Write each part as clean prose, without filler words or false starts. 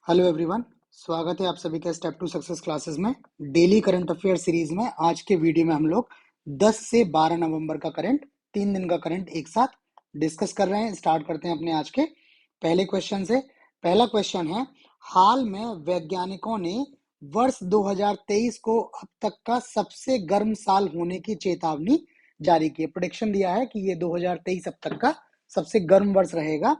Hello everyone, स्वागत है आप सभी का स्टेप टू सक्सेस क्लासेस में। डेली करंट अफेयर सीरीज में आज के वीडियो में हम लोग 10 से 12 नवंबर का करंट, 3 दिन का करंट एक साथ डिस्कस कर रहे हैं। स्टार्ट करते हैं अपने आज के पहले क्वेश्चन से। पहला क्वेश्चन है, हाल में वैज्ञानिकों ने वर्ष 2023 को अब तक का सबसे गर्म साल होने की चेतावनी जारी की है। प्रेडिक्शन दिया है कि ये 2023 अब तक का सबसे गर्म वर्ष रहेगा।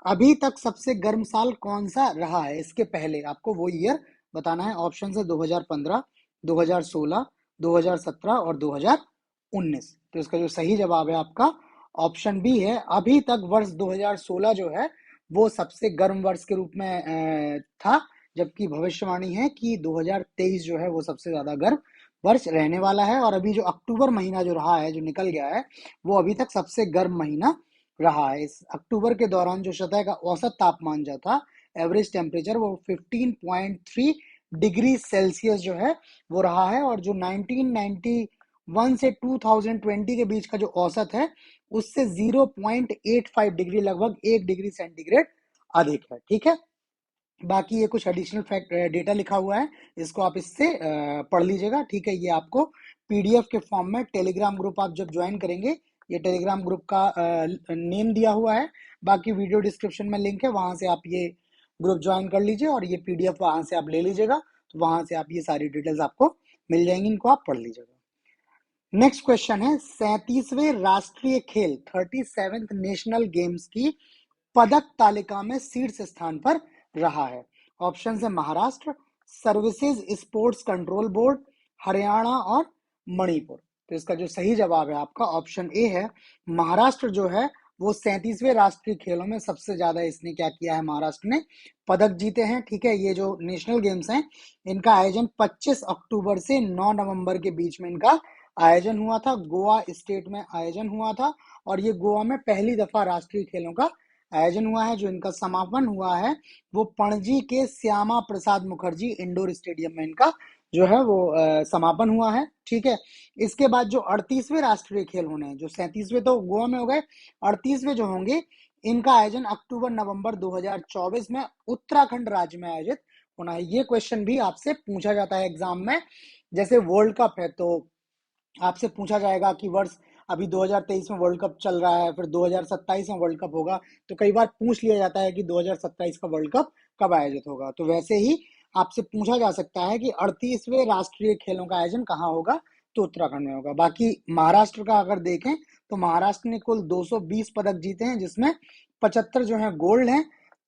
अभी तक सबसे गर्म साल कौन सा रहा है, इसके पहले आपको वो ईयर बताना है। ऑप्शन है 2015, 2016, 2017 और 2019। तो इसका जो सही जवाब है आपका ऑप्शन बी है। अभी तक वर्ष 2016 जो है वो सबसे गर्म वर्ष के रूप में था, जबकि भविष्यवाणी है कि 2023 जो है वो सबसे ज्यादा गर्म वर्ष रहने वाला है। और अभी जो अक्टूबर महीना जो रहा है, जो निकल गया है, वो अभी तक सबसे गर्म महीना रहा है। इस अक्टूबर के दौरान जो सतह का औसत तापमान जो था, एवरेज टेम्परेचर, वो 15.3 डिग्री सेल्सियस जो है वो रहा है। और जो 1991 से 2020 के बीच का जो औसत है, उससे 0.85 डिग्री, लगभग 1 डिग्री सेंटीग्रेड अधिक है। ठीक है, बाकी ये कुछ एडिशनल फैक्ट डेटा लिखा हुआ है, इसको आप इससे पढ़ लीजिएगा। ठीक है, ये आपको पीडीएफ के फॉर्म में टेलीग्राम ग्रुप आप जब ज्वाइन करेंगे, ये टेलीग्राम ग्रुप का नेम दिया हुआ है। बाकी वीडियो डिस्क्रिप्शन में लिंक है, वहां से आप ये ग्रुप ज्वाइन कर लीजिए और ये पीडीएफ वहां से आप ले लीजिएगा। तो वहां से आप ये सारी डिटेल्स आपको मिल जाएंगी, इनको आप पढ़ लीजिएगा। नेक्स्ट क्वेश्चन है, 37वें राष्ट्रीय खेल 37th नेशनल गेम्स की पदक तालिका में शीर्ष स्थान पर रहा है। ऑप्शन है Maharashtra, services sports control board, Haryana और मणिपुर। तो इसका जो सही जवाब है आपका ऑप्शन ए है। महाराष्ट्र जो है वो 37वें राष्ट्रीय खेलों में सबसे ज्यादा इसने क्या किया है, महाराष्ट्र ने पदक जीते हैं। ठीक है, ये जो नेशनल गेम्स हैं, इनका आयोजन 25 अक्टूबर से 9 नवंबर के बीच में इनका आयोजन हुआ था। गोवा स्टेट में आयोजन हुआ था और ये गोवा में पहली दफा राष्ट्रीय खेलों का आयोजन हुआ है। जो इनका समापन हुआ है वो पणजी के श्यामा प्रसाद मुखर्जी इंडोर स्टेडियम में इनका जो है वो समापन हुआ है। ठीक है, इसके बाद जो 38वें राष्ट्रीय खेल होने हैं, जो 37वें तो गोवा में हो गए, 38वें जो होंगे, इनका आयोजन अक्टूबर नवंबर 2024 में उत्तराखंड राज्य में आयोजित होना है। ये क्वेश्चन भी आपसे पूछा जाता है एग्जाम में। जैसे वर्ल्ड कप है तो आपसे पूछा जाएगा कि वर्ष अभी 2023 में वर्ल्ड कप चल रहा है, फिर 2027 में वर्ल्ड कप होगा, तो कई बार पूछ लिया जाता है कि 2027 का वर्ल्ड कप कब आयोजित होगा। तो वैसे ही आपसे पूछा जा सकता है कि 38वें राष्ट्रीय खेलों का आयोजन कहाँ होगा, तो उत्तराखंड में होगा। बाकी महाराष्ट्र का अगर देखें तो महाराष्ट्र ने कुल 220 पदक जीते हैं, जिसमें 75 जो है गोल्ड हैं,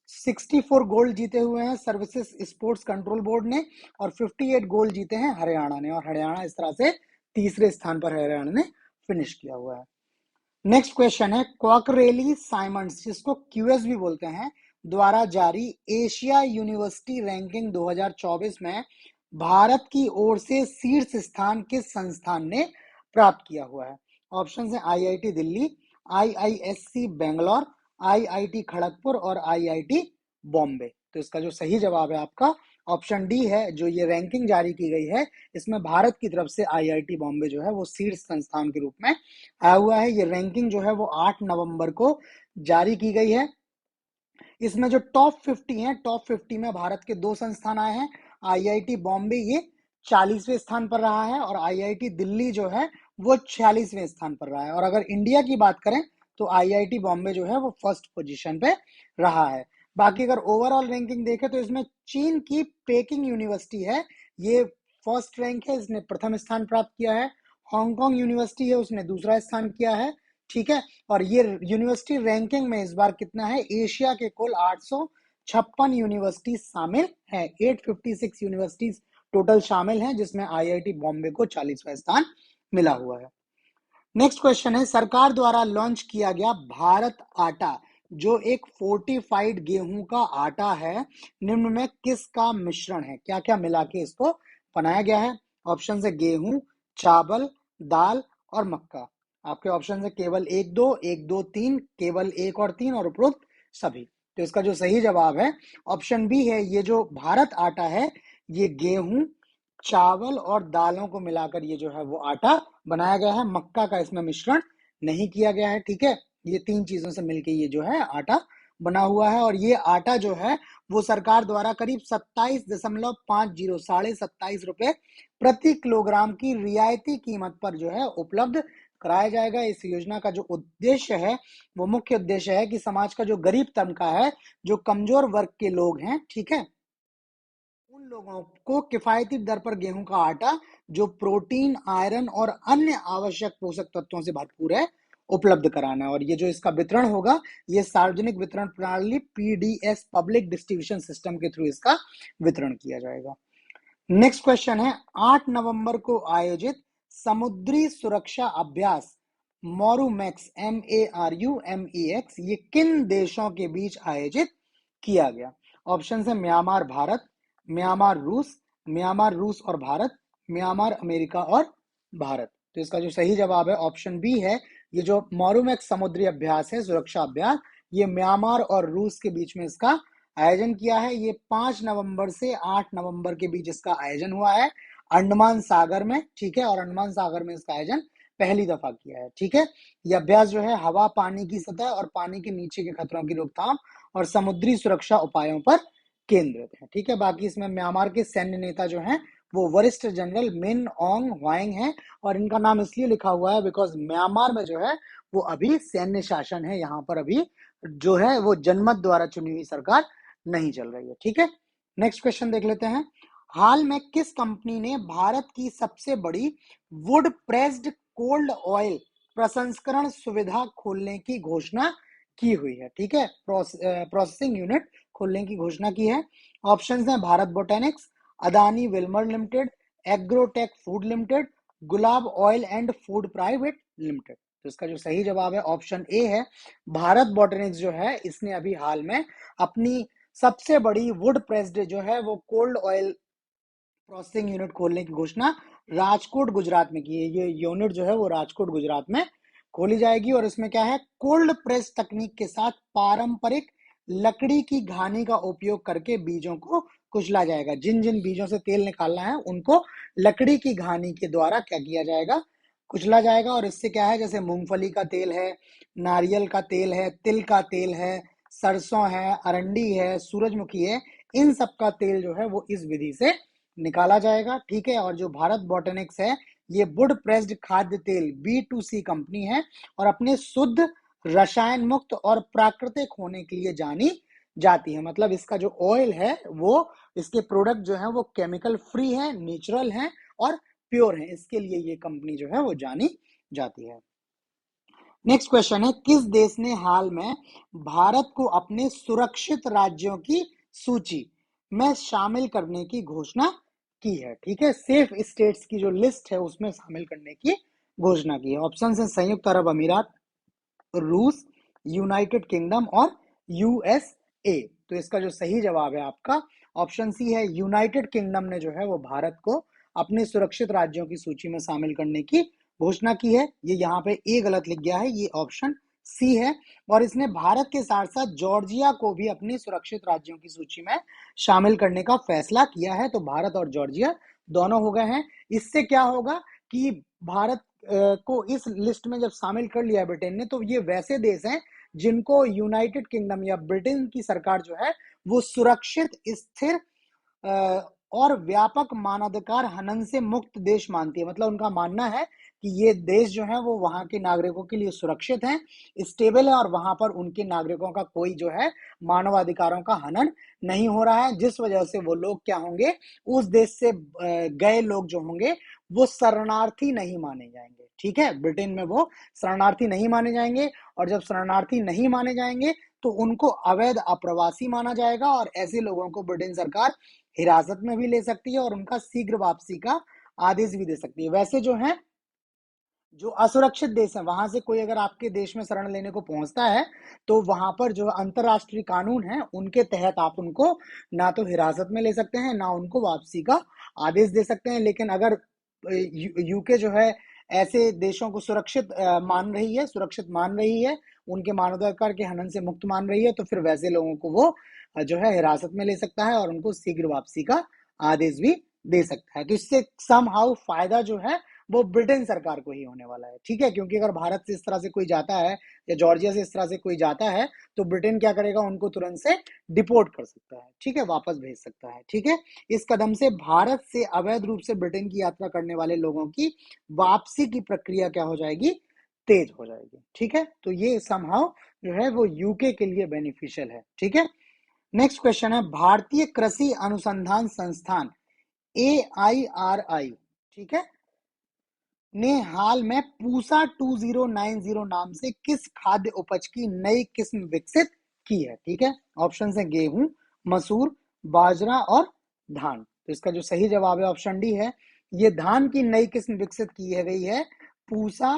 64 गोल्ड जीते हुए हैं सर्विसेज स्पोर्ट्स कंट्रोल बोर्ड ने, और 58 गोल्ड जीते हैं हरियाणा ने। और हरियाणा इस तरह से तीसरे स्थान पर हरियाणा ने फिनिश किया हुआ है। नेक्स्ट क्वेश्चन है, क्वाकरेली साइमंड्स, जिसको क्यूएस भी बोलते हैं, द्वारा जारी एशिया यूनिवर्सिटी रैंकिंग 2024 में भारत की ओर से शीर्ष स्थान किस संस्थान ने प्राप्त किया हुआ है। ऑप्शन है IIT Delhi, IISc Bangalore, IIT Kharagpur और आईआईटी बॉम्बे। तो इसका जो सही जवाब है आपका ऑप्शन डी है। जो ये रैंकिंग जारी की गई है, इसमें भारत की तरफ से आईआईटी बॉम्बे जो है वो शीर्ष संस्थान के रूप में आया हुआ है। ये रैंकिंग जो है वो 8 नवंबर को जारी की गई है। इसमें जो टॉप 50 है, टॉप 50 में भारत के 2 संस्थान आए हैं। आईआईटी बॉम्बे ये 40वें स्थान पर रहा है और आईआईटी दिल्ली जो है वो 46वें स्थान पर रहा है। और अगर इंडिया की बात करें तो आईआईटी बॉम्बे जो है वो फर्स्ट पोजीशन पे रहा है। बाकी अगर ओवरऑल रैंकिंग देखें तो इसमें चीन की पेकिंग यूनिवर्सिटी है, ये फर्स्ट रैंक है, इसने प्रथम स्थान प्राप्त किया है। हांगकांग यूनिवर्सिटी है, उसने दूसरा स्थान किया है। ठीक है, और ये यूनिवर्सिटी रैंकिंग में इस बार कितना है, एशिया के कुल 856 यूनिवर्सिटी शामिल है। 856 यूनिवर्सिटीज टोटल शामिल हैं, जिसमें आईआईटी बॉम्बे को 40वां स्थान मिला हुआ है। नेक्स्ट क्वेश्चन है, सरकार द्वारा लॉन्च किया गया भारत आटा, जो एक फोर्टिफाइड गेहूं का आटा है, निम्न में किसका मिश्रण है, क्या क्या मिला के इसको बनाया गया है। ऑप्शन है गेहूं, चावल, दाल और मक्का। आपके ऑप्शन है केवल 1 2, 1 2 3, केवल 1 और 3 और उपरोक्त सभी। तो इसका जो सही जवाब है ऑप्शन बी है। ये जो भारत आटा है, ये गेहूं, चावल और दालों को मिलाकर ये जो है वो आटा बनाया गया है। मक्का का इसमें मिश्रण नहीं किया गया है। ठीक है, ये 3 चीजों से मिलकर ये जो है आटा बना हुआ है। और ये आटा जो है वो सरकार द्वारा करीब 27.50 ₹27.5 प्रति किलोग्राम की रियायती कीमत पर जो है उपलब्ध कराया जाएगा। इस योजना का जो उद्देश्य है वो मुख्य उद्देश्य है कि समाज का जो गरीब तबका है, जो कमजोर वर्ग के लोग हैं, ठीक है, उन लोगों को किफायती दर पर गेहूं का आटा जो प्रोटीन, आयरन और अन्य आवश्यक पोषक तत्वों से भरपूर है, उपलब्ध कराना है। और ये जो इसका वितरण होगा, ये सार्वजनिक वितरण प्रणाली पीडीएस, पब्लिक डिस्ट्रीब्यूशन सिस्टम के थ्रू इसका वितरण किया जाएगा। नेक्स्ट क्वेश्चन है, 8 नवंबर को आयोजित समुद्री सुरक्षा अभ्यास मोरूमैक्स, MARUMEX, ये किन देशों के बीच आयोजित किया गया? ऑप्शन है म्यांमार भारत, म्यांमार रूस, म्यांमार रूस और भारत, म्यांमार अमेरिका और भारत। तो इसका जो सही जवाब है ऑप्शन बी है। ये जो मोरूमैक्स समुद्री अभ्यास है, सुरक्षा अभ्यास, ये म्यांमार और रूस के बीच में इसका आयोजन किया है। ये 5 नवंबर से 8 नवंबर के बीच इसका आयोजन हुआ है अंडमान सागर में, ठीक है, और अंडमान सागर में इसका आयोजन पहली दफा किया है, ठीक है। यह अभ्यास जो है हवा, पानी की सतह और पानी के नीचे के खतरों की रोकथाम और समुद्री सुरक्षा उपायों पर केंद्रित है, ठीक है। बाकी इसमें म्यांमार के सैन्य नेता जो हैं वो वरिष्ठ जनरल मिन ऑंग ह्वांग है, और इनका नाम इसलिए लिखा हुआ है बिकॉज म्यांमार में जो है वो अभी सैन्य शासन है, यहाँ पर अभी जो है वो जनमत द्वारा चुनी हुई सरकार नहीं चल रही है, ठीक है। नेक्स्ट क्वेश्चन देख लेते हैं, हाल में किस कंपनी ने भारत की सबसे बड़ी वुड प्रेस्ड कोल्ड ऑयल प्रसंस्करण सुविधा खोलने की घोषणा की हुई है, ठीक है, प्रोसेसिंग यूनिट खोलने की घोषणा की है? ऑप्शंस हैं Bharat botanics, Adani Wilmer limited, agrotech food limited, gulab oil and food private limited. तो इसका जो सही जवाब है ऑप्शन ए है, भारत बोटेनिक्स जो है इसने अभी हाल में अपनी सबसे बड़ी वुड प्रेस्ड जो है वो कोल्ड ऑयल प्रोसेसिंग यूनिट खोलने की घोषणा राजकोट गुजरात में की है। ये यूनिट जो है वो राजकोट गुजरात में खोली जाएगी, और इसमें क्या है, कोल्ड प्रेस तकनीक के साथ पारंपरिक लकड़ी की घानी का उपयोग करके बीजों को कुचला जाएगा। जिन जिन बीजों से तेल निकालना है उनको लकड़ी की घानी के द्वारा क्या किया जाएगा, कुचला जाएगा। और इससे क्या है, जैसे मूंगफली का तेल है, नारियल का तेल है, तिल का तेल है, सरसों है, अरंडी है, सूरजमुखी है, इन सब का तेल जो है वो इस विधि से निकाला जाएगा, ठीक है। और जो भारत बोटेनिक्स है ये वुड प्रेस्ड खाद्य तेल B2C कंपनी है, और अपने शुद्ध, रसायन मुक्त और प्राकृतिक होने के लिए जानी जाती है। मतलब इसका जो ऑयल है वो, इसके प्रोडक्ट जो है वो केमिकल फ्री है, नेचुरल है और प्योर है, इसके लिए ये कंपनी जो है वो जानी जाती है। नेक्स्ट क्वेश्चन है, किस देश ने हाल में भारत को अपने सुरक्षित राज्यों की सूची में शामिल करने की घोषणा की है, ठीक है, सेफ स्टेट्स की जो लिस्ट है उसमें शामिल करने की घोषणा की है? ऑप्शन है संयुक्त अरब अमीरात, रूस, यूनाइटेड किंगडम और यूएसए। तो इसका जो सही जवाब है आपका ऑप्शन सी है, यूनाइटेड किंगडम ने जो है वो भारत को अपने सुरक्षित राज्यों की सूची में शामिल करने की घोषणा की है। ये यहाँ पे ए गलत लिख गया है, ये ऑप्शन सी है। और इसने भारत के साथ साथ जॉर्जिया को भी अपनी सुरक्षित राज्यों की सूची में शामिल करने का फैसला किया है। तो भारत और जॉर्जिया दोनों हो गए हैं। इससे क्या होगा कि भारत को इस लिस्ट में जब शामिल कर लिया ब्रिटेन ने, तो ये वैसे देश हैं जिनको यूनाइटेड किंगडम या ब्रिटेन की सरकार जो है वो सुरक्षित, स्थिर और व्यापक मानवाधिकार हनन से मुक्त देश मानती है। मतलब उनका मानना है कि ये देश जो है वो वहां के नागरिकों के लिए सुरक्षित है, स्टेबल है, और वहां पर उनके नागरिकों का कोई जो है मानवाधिकारों का हनन नहीं हो रहा है, जिस वजह से वो लोग क्या होंगे, उस देश से गए लोग जो होंगे वो शरणार्थी नहीं माने जाएंगे, ठीक है। ब्रिटेन में वो शरणार्थी नहीं माने जाएंगे, और जब शरणार्थी नहीं माने जाएंगे तो उनको अवैध अप्रवासी माना जाएगा, और ऐसे लोगों को ब्रिटेन सरकार हिरासत में भी ले सकती है और उनका शीघ्र वापसी का आदेश भी दे सकती है। वैसे जो है, जो असुरक्षित देश है वहां से कोई अगर आपके देश में शरण लेने को पहुंचता है तो वहां पर जो अंतरराष्ट्रीय कानून है उनके तहत आप उनको ना तो हिरासत में ले सकते हैं, ना उनको वापसी का आदेश दे सकते हैं। लेकिन अगर यूके जो है ऐसे देशों को सुरक्षित मान रही है, सुरक्षित मान रही है, उनके मानवाधिकार के हनन से मुक्त मान रही है, तो फिर वैसे लोगों को वो जो है हिरासत में ले सकता है और उनको शीघ्र वापसी का आदेश भी दे सकता है। तो इससे समहाउ फायदा जो है वो ब्रिटेन सरकार को ही होने वाला है, ठीक है। क्योंकि अगर भारत से इस तरह से कोई जाता है या जॉर्जिया से इस तरह से कोई जाता है तो ब्रिटेन क्या करेगा, उनको तुरंत से डिपोर्ट कर सकता है, ठीक है, वापस भेज सकता है, ठीक है। इस कदम से भारत से अवैध रूप से ब्रिटेन की यात्रा करने वाले लोगों की वापसी की प्रक्रिया क्या हो जाएगी, तेज हो जाएगी, ठीक है। तो ये समहाउ जो है वो यूके के लिए बेनिफिशियल है, ठीक है। नेक्स्ट क्वेश्चन है, भारतीय कृषि अनुसंधान संस्थान AIRI, ठीक है, ने हाल में पूसा 2090 नाम से किस खाद्य उपज की नई किस्म विकसित की है, ठीक है। ऑप्शन है गेहूं, मसूर, बाजरा और धान। तो इसका जो सही जवाब है ऑप्शन डी है। ये धान की नई किस्म विकसित की है गई है पूसा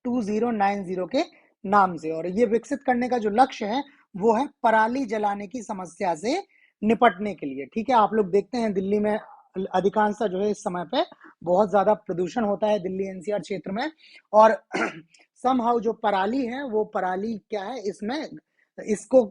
2090 के नाम से। और ये विकसित करने का जो लक्ष्य है वो है पराली जलाने की समस्या से निपटने के लिए, ठीक है। आप लोग देखते हैं दिल्ली में अधिकांशतः जो है इस समय पे बहुत ज्यादा प्रदूषण होता है दिल्ली एनसीआर क्षेत्र में। और समहाउ जो पराली है वो पराली क्या है, इसमें इसको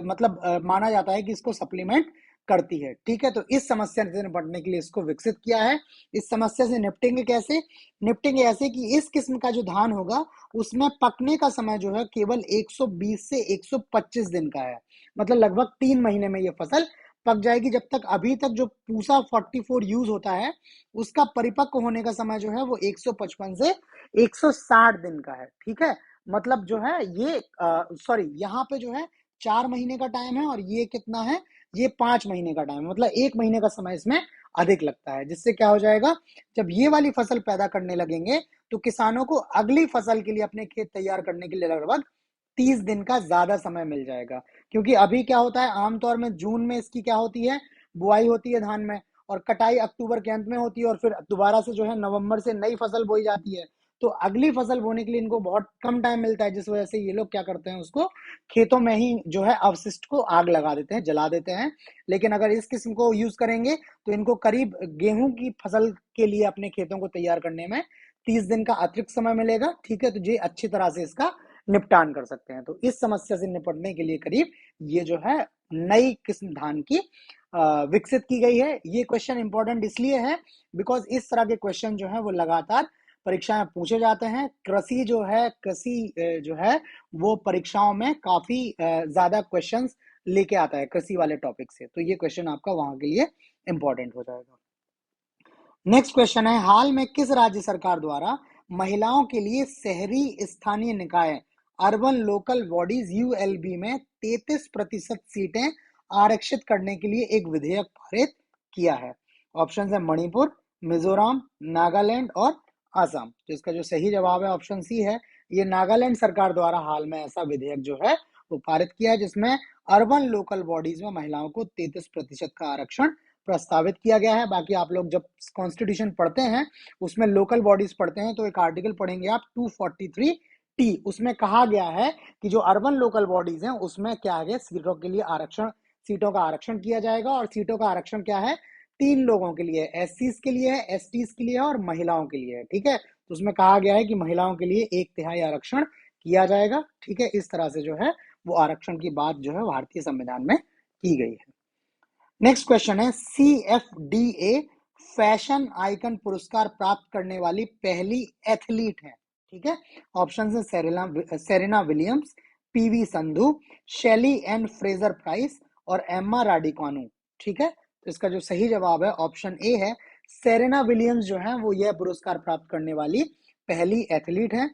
मतलब माना जाता है कि इसको सप्लीमेंट करती है, ठीक है। तो इस समस्या से निपटने के लिए इसको विकसित किया है। इस समस्या से निपटेंगे कैसे, निपटेंगे ऐसे कि इस किस्म का जो धान होगा उसमें पकने का समय जो है केवल 120 से 125 दिन का है। मतलब लगभग 3 महीने में ये फसल पक जाएगी। जब तक अभी तक जो पूसा 44 यूज होता है उसका परिपक्व होने का समय जो है वो 155 से 160 दिन का है, ठीक है। मतलब जो है ये सॉरी यहाँ पे जो है 4 महीने का टाइम है और ये कितना है, ये 5 महीने का टाइम है। मतलब 1 महीने का समय इसमें अधिक लगता है। जिससे क्या हो जाएगा, जब ये वाली फसल पैदा करने लगेंगे तो किसानों को अगली फसल के लिए अपने खेत तैयार करने के लिए लगभग 30 दिन का ज्यादा समय मिल जाएगा। क्योंकि अभी क्या होता है, आमतौर में जून में इसकी क्या होती है, बुआई होती है धान में, और कटाई अक्टूबर के अंत में होती है, और फिर दोबारा से जो है नवंबर से नई फसल बोई जाती है। तो अगली फसल बोने के लिए इनको बहुत कम टाइम मिलता है, जिस वजह से ये लोग क्या करते हैं, उसको खेतों में ही जो है अवशिष्ट को आग लगा देते हैं, जला देते हैं। लेकिन अगर इस किस्म को यूज करेंगे तो इनको करीब गेहूं की फसल के लिए अपने खेतों को तैयार करने में 30 दिन का अतिरिक्त समय मिलेगा, ठीक है। तो ये अच्छी तरह से इसका निपटान कर सकते हैं। तो इस समस्या से निपटने के लिए करीब ये जो है नई किस्म धान की विकसित की गई है। ये क्वेश्चन इंपॉर्टेंट इसलिए है बिकॉज इस तरह के क्वेश्चन जो है वो लगातार परीक्षा में पूछे जाते हैं। कृषि जो है, कृषि जो है वो परीक्षाओं में काफी ज्यादा क्वेश्चंस लेके आता है कृषि वाले टॉपिक से। तो ये क्वेश्चन आपका वहां के लिए इंपॉर्टेंट हो जाएगा। नेक्स्ट क्वेश्चन है, हाल में किस राज्य सरकार द्वारा महिलाओं के लिए शहरी स्थानीय निकाय अर्बन लोकल बॉडीज ULB में 33% सीटें आरक्षित करने के लिए एक विधेयक पारित किया है? ऑप्शन है मणिपुर, मिजोरम, नागालैंड और आसाम। तो इसका जो सही जवाब है ऑप्शन सी है। ये नागालैंड सरकार द्वारा हाल में ऐसा विधेयक जो है वो पारित किया है जिसमें अर्बन लोकल बॉडीज में महिलाओं को 33% का आरक्षण प्रस्तावित किया गया है। बाकी आप लोग जब कॉन्स्टिट्यूशन पढ़ते हैं उसमें लोकल बॉडीज पढ़ते हैं तो एक आर्टिकल पढ़ेंगे आप 243T, उसमें कहा गया है कि जो अर्बन लोकल बॉडीज हैं उसमें क्या है, सीटों के लिए आरक्षण, सीटों का आरक्षण किया जाएगा। और सीटों का आरक्षण क्या है, 3 लोगों के लिए, SCs के लिए है, STs के लिए है और महिलाओं के लिए है, ठीक है। तो उसमें कहा गया है कि महिलाओं के लिए 1/3 आरक्षण किया जाएगा, ठीक है। इस तरह से जो है वो आरक्षण की बात जो है भारतीय संविधान में की गई है। नेक्स्ट क्वेश्चन है, CFDA फैशन आइकन पुरस्कार प्राप्त करने वाली पहली एथलीट है, ठीक है। ऑप्शन है Serena Williams, PV Sandhu, Shelly and Fraser Pryce और एम्मा राडिकानु, ठीक है। तो इसका जो सही जवाब है ऑप्शन ए है। सेरेना विलियम्स जो है वो यह पुरस्कार प्राप्त करने वाली पहली एथलीट है,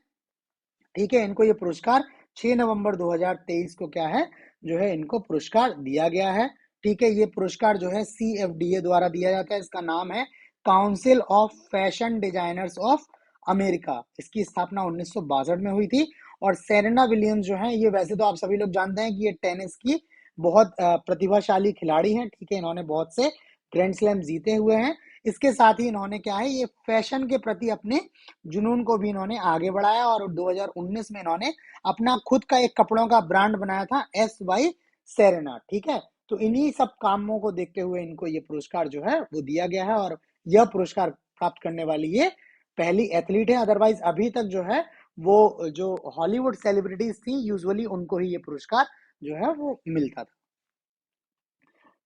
ठीक है। इनको ये पुरस्कार 6 नवंबर 2023 को क्या है, जो है इनको पुरस्कार दिया गया है, ठीक है। ये पुरस्कार जो है CFDA द्वारा दिया जाता है। इसका नाम है council of fashion designers of America. इसकी स्थापना 1962 में हुई थी। और सेरेना विलियम्स जो है, ये वैसे तो आप सभी लोग जानते हैं कि ये टेनिस की बहुत प्रतिभाशाली खिलाड़ी हैं, ठीक है। इन्होंने बहुत से ग्रैंड स्लैम जीते हुए हैं। इसके साथ ही इन्होंने क्या है, ये फैशन के प्रति अपने जुनून को भी इन्होंने आगे बढ़ाया और 2019 में इन्होंने अपना खुद का एक कपड़ों का ब्रांड बनाया था SY सेरेना, ठीक है। तो इन्हीं सब कामों को देखते हुए इनको ये पुरस्कार जो है वो दिया गया है और यह पुरस्कार प्राप्त करने वाली ये पहली एथलीट है। अदरवाइज अभी तक जो है वो जो हॉलीवुड सेलिब्रिटीज थी यूजुअली उनको ही ये पुरस्कार जो है वो मिलता था।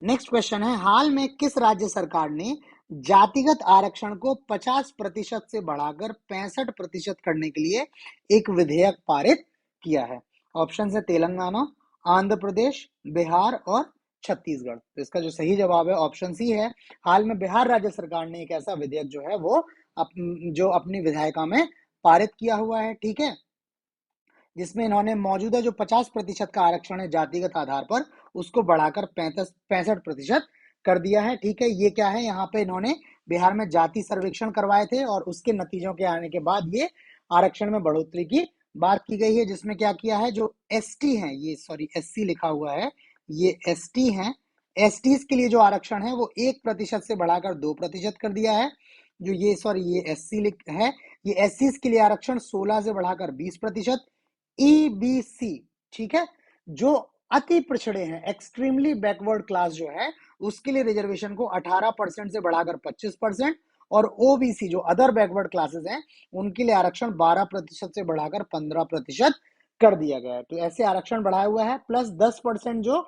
नेक्स्ट क्वेश्चन है, हाल में किस राज्य सरकार ने जातिगत आरक्षण को 50% से बढ़ाकर 65% करने के लिए एक विधेयक पारित किया है। ऑप्शन है तेलंगाना, आंध्र प्रदेश, बिहार और छत्तीसगढ़। तो इसका जो सही जवाब है ऑप्शन सी है। हाल में बिहार राज्य सरकार ने एक ऐसा विधेयक जो है वो जो अपनी विधायिका में पारित किया हुआ है, ठीक है, जिसमें इन्होंने मौजूदा जो 50% का आरक्षण है जातिगत आधार पर, उसको बढ़ाकर 65% कर दिया है, ठीक है। ये क्या है, यहाँ पे इन्होंने बिहार में जाति सर्वेक्षण करवाए थे और उसके नतीजों के आने के बाद ये आरक्षण में बढ़ोतरी की बात की गई है, जिसमें क्या किया है, जो एसटी हैं, ये सॉरी एससी लिखा हुआ है, ये एसटी हैं, एसटीज के लिए जो आरक्षण है वो 1% से बढ़ाकर 2% कर दिया है। जो ये सॉरी ये एससी है, ये एससी के लिए आरक्षण 16 से बढ़ाकर 20%। ईबीसी, ठीक है, जो अति पिछड़े हैं, एक्सट्रीमली बैकवर्ड क्लास जो है, उसके लिए रिजर्वेशन को 18% से बढ़ाकर 25%, और ओबीसी जो अदर बैकवर्ड क्लासेस हैं, उनके लिए आरक्षण 12% से बढ़ाकर 15% कर दिया गया है। तो ऐसे आरक्षण बढ़ाया हुआ है, प्लस 10% जो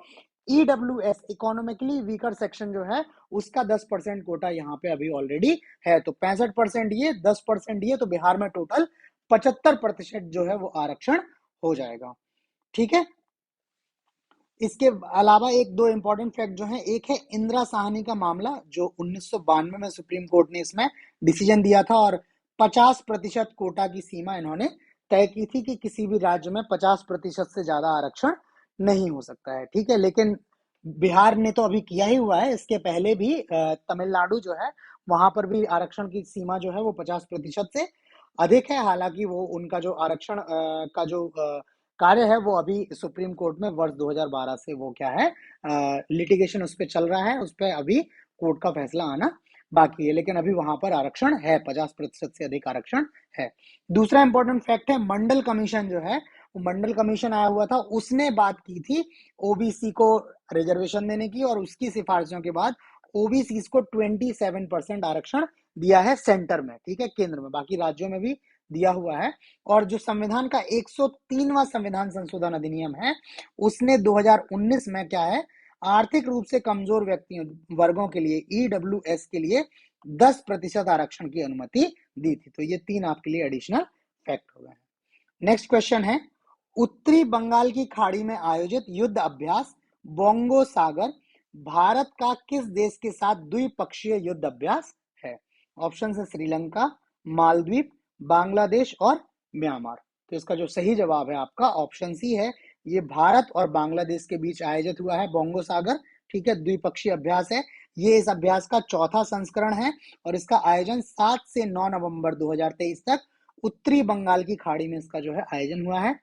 ईडब्ल्यूएस इकोनॉमिकली वीकर सेक्शन जो है, उसका 10% कोटा यहाँ पे अभी ऑलरेडी है। तो 65% ये, 10% ये, तो बिहार में टोटल 75% जो है वो आरक्षण हो जाएगा, ठीक है। इसके अलावा एक दो इंपॉर्टेंट फैक्ट जो है, एक है इंदिरा साहनी का मामला, जो 1992 में सुप्रीम कोर्ट ने इसमें डिसीजन दिया था और 50% कोटा की सीमा इन्होंने तय की थी कि किसी भी राज्य में 50% से ज्यादा आरक्षण नहीं हो सकता है, ठीक है। लेकिन बिहार ने तो अभी किया ही हुआ है, इसके पहले भी तमिलनाडु जो है, वहां पर भी आरक्षण की सीमा जो है वो 50% से अधिक है। हालांकि वो उनका जो आरक्षण का जो कार्य है वो अभी सुप्रीम कोर्ट में वर्ष 2012 से वो क्या है, लिटिगेशन उस पर चल रहा है, उस पर अभी कोर्ट का फैसला आना बाकी है, लेकिन अभी वहां पर आरक्षण है, 50% से अधिक आरक्षण है। दूसरा इंपॉर्टेंट फैक्ट है, मंडल कमीशन जो है, वो मंडल कमीशन आया हुआ था, उसने बात की थी ओबीसी को रिजर्वेशन देने की, और उसकी सिफारिशों के बाद ओबीसी को 27% आरक्षण दिया है सेंटर में, ठीक है, केंद्र में, बाकी राज्यों में भी दिया हुआ है। और जो संविधान का 103वां संविधान संशोधन अधिनियम है, उसने 2019 में क्या है, आर्थिक रूप से कमजोर व्यक्तियों वर्गों के लिए, ईडब्ल्यूएस के लिए 10% आरक्षण की अनुमति दी थी। तो ये 3 आपके लिए एडिशनल फैक्ट हो गए हैं। नेक्स्ट क्वेश्चन है, उत्तरी बंगाल की खाड़ी में आयोजित युद्ध अभ्यास बोंगो सागर भारत का किस देश के साथ द्विपक्षीय युद्ध अभ्यास है? ऑप्शन है श्रीलंका, मालदीव, बांग्लादेश और म्यांमार। तो इसका जो सही जवाब है आपका ऑप्शन सी है, ये भारत और बांग्लादेश के बीच आयोजित हुआ है बोंगो सागर, ठीक है, द्विपक्षीय अभ्यास है। ये इस अभ्यास का चौथा संस्करण है और इसका आयोजन 7 से 9 नवंबर 2023 तक उत्तरी बंगाल की खाड़ी में इसका जो है आयोजन हुआ है।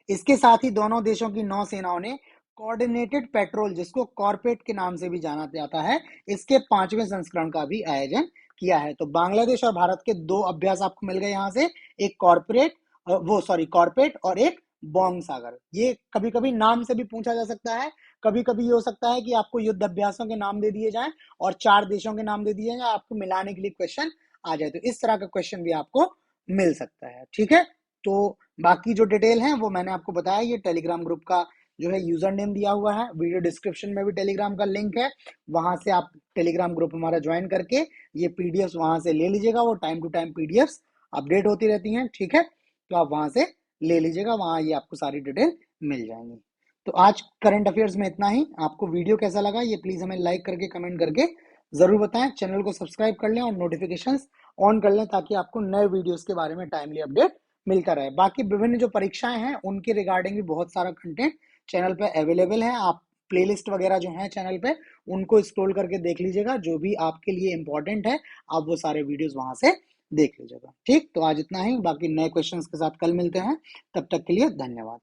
इसके साथ ही दोनों देशों की नौसेनाओं ने कोऑर्डिनेटेड पेट्रोल, जिसको कॉर्पेट के नाम से भी जाना जाता है, इसके 5वें संस्करण का भी आयोजन किया है। तो बांग्लादेश और भारत के 2 अभ्यास आपको मिल गए यहाँ से, एक कॉर्पेट और एक बोंग सागर। ये कभी कभी नाम से भी पूछा जा सकता है, कभी कभी ये हो सकता है कि आपको युद्ध अभ्यासों के नाम दे दिए जाएं और 4 देशों के नाम दे दिए जाएं, आपको मिलाने के लिए क्वेश्चन आ जाए, तो इस तरह का क्वेश्चन भी आपको मिल सकता है, ठीक है। तो बाकी जो डिटेल है वो मैंने आपको बताया, ये टेलीग्राम ग्रुप का जो है यूजर नेम दिया हुआ है, वीडियो डिस्क्रिप्शन में भी टेलीग्राम का लिंक है, वहां से आप टेलीग्राम ग्रुप हमारा ज्वाइन करके ये पीडीएफ वहां से ले लीजिएगा, वो time to time PDF update होती रहती हैं, ठीक है, तो आप वहां से ले लीजिएगा, वहां ये आपको सारी डिटेल मिल जाएंगी। तो आज करंट अफेयर्स में इतना ही। आपको वीडियो कैसा लगा ये प्लीज हमें लाइक करके कमेंट करके जरूर बताएं, चैनल को सब्सक्राइब कर लें और नोटिफिकेशंस ऑन कर लें, ताकि आपको नए वीडियोस के बारे में टाइमली अपडेट मिलता रहे। बाकी विभिन्न जो परीक्षाएं हैं उनके रिगार्डिंग भी बहुत सारा कंटेंट चैनल पे अवेलेबल है, आप प्लेलिस्ट वगैरह जो है चैनल पे उनको स्क्रॉल करके देख लीजिएगा, जो भी आपके लिए इंपॉर्टेंट है आप वो सारे वीडियोस वहां से देख लीजिएगा। ठीक, तो आज इतना ही, बाकी नए क्वेश्चंस के साथ कल मिलते हैं, तब तक के लिए धन्यवाद।